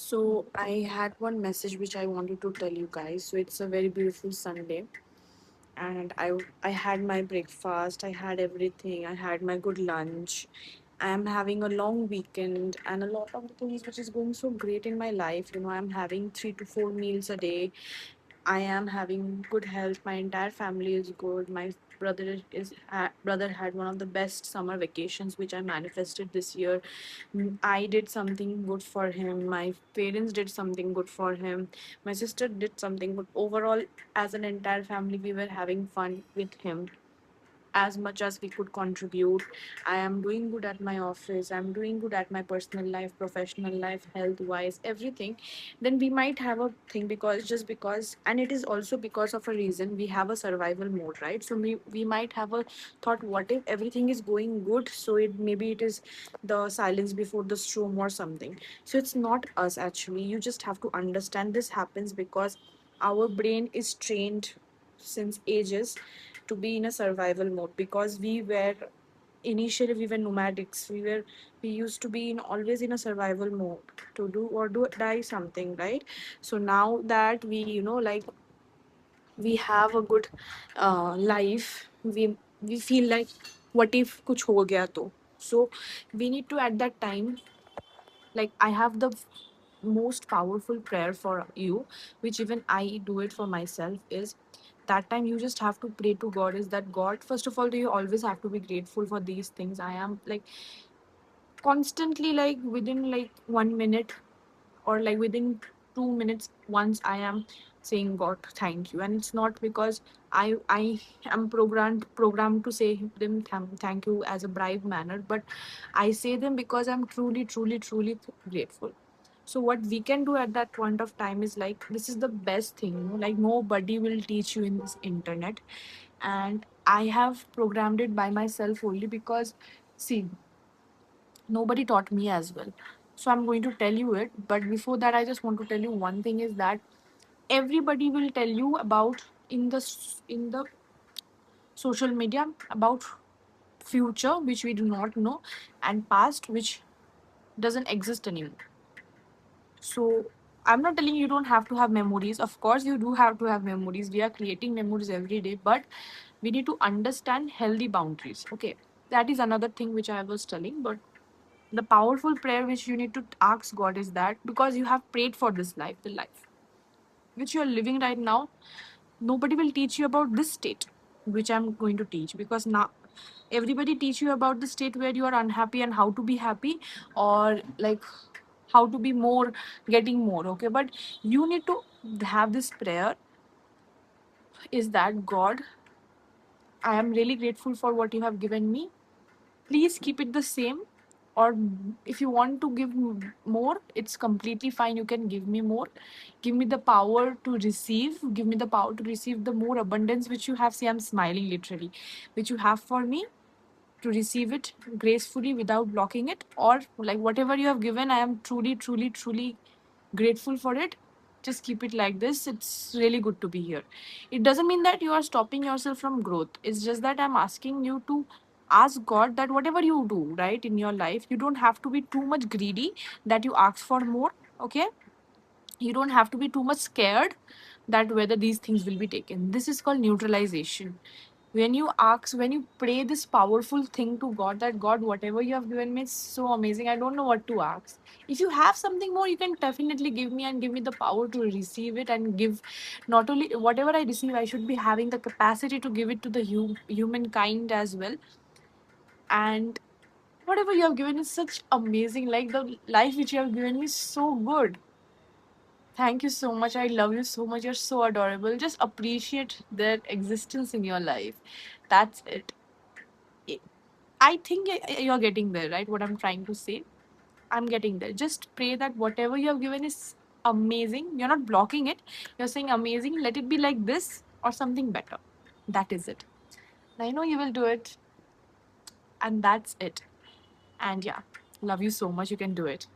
So I had one message which I wanted to tell you guys. So it's a very beautiful Sunday, and I had my breakfast. I had everything. I had my good lunch. I am having a long weekend and a lot of the things which is going so great in my life. I'm having 3 to 4 meals a day. I am having good health. My entire family is good. My brother had one of the best summer vacations which I manifested this year. I did something good for him. My parents did something good for him. My sister did something good. Overall, as an entire family, we were having fun with him as much as we could contribute. I am doing good at my office. I'm doing good at my personal life, professional life, health wise, everything. Then we might have a thing because just because, and it is also because of a reason we have a survival mode, right? So we might have a thought, what if everything is going good? So maybe it is the silence before the storm or something. So it's not us actually. You just have to understand this happens because our brain is trained since ages to be in a survival mode because we were nomadics. We used to be in always in a survival mode to do or do die something, right? So now that we have a good life, we feel like, what if kuch ho gaya to? So we need to at that time, like, I have the most powerful prayer for you, which even I do it for myself, is that time you just have to pray to God, is that God, first of all, do you always have to be grateful for these things. I am like constantly, like within like 1 minute or like within 2 minutes, once I am saying God thank you. And it's not because I am programmed to say them thank you as a bribe manner, but I say them because I'm truly truly truly grateful. So what we can do at that point of time is, like, this is the best thing, like nobody will teach you in this internet. And I have programmed it by myself only because, see, nobody taught me as well. So I'm going to tell you it, but before that I just want to tell you one thing, is that everybody will tell you about in the social media about future which we do not know, and past which doesn't exist anymore. So I'm not telling you don't have to have memories. Of course, you do have to have memories. We are creating memories every day, but we need to understand healthy boundaries. Okay, that is another thing which I was telling. But the powerful prayer which you need to ask God is that, because you have prayed for this life, the life which you are living right now, nobody will teach you about this state which I'm going to teach, because now everybody teach you about the state where you are unhappy and how to be happy, or like how to be more, getting more. Okay, but you need to have this prayer, is that God, I am really grateful for what you have given me. Please keep it the same, or if you want to give more, it's completely fine, you can give me more. Give me the power to receive, give me the power to receive the more abundance which you have. See, I'm smiling literally, which you have for me, to receive it gracefully without blocking it, or like whatever you have given, I am truly truly truly grateful for it. Just keep it like this. It's really good to be here. It doesn't mean that you are stopping yourself from growth. It's just that I'm asking you to ask God that whatever you do, right, in your life, you don't have to be too much greedy that you ask for more. Okay, you don't have to be too much scared that whether these things will be taken. This is called neutralization. When you ask, when you pray this powerful thing to God, that God, whatever you have given me is so amazing, I don't know what to ask. If you have something more, you can definitely give me, and give me the power to receive it, and give, not only whatever I receive, I should be having the capacity to give it to the humankind as well. And whatever you have given is such amazing, like the life which you have given me is so good. Thank you so much. I love you so much. You're so adorable. Just appreciate their existence in your life. That's it. I I think you're getting there, right? What I'm trying to say. I'm getting there. Just pray that whatever you have given is amazing. You're not blocking it. You're saying amazing. Let it be like this or something better. That is it. I know you will do it. And that's it. And yeah, love you so much. You can do it.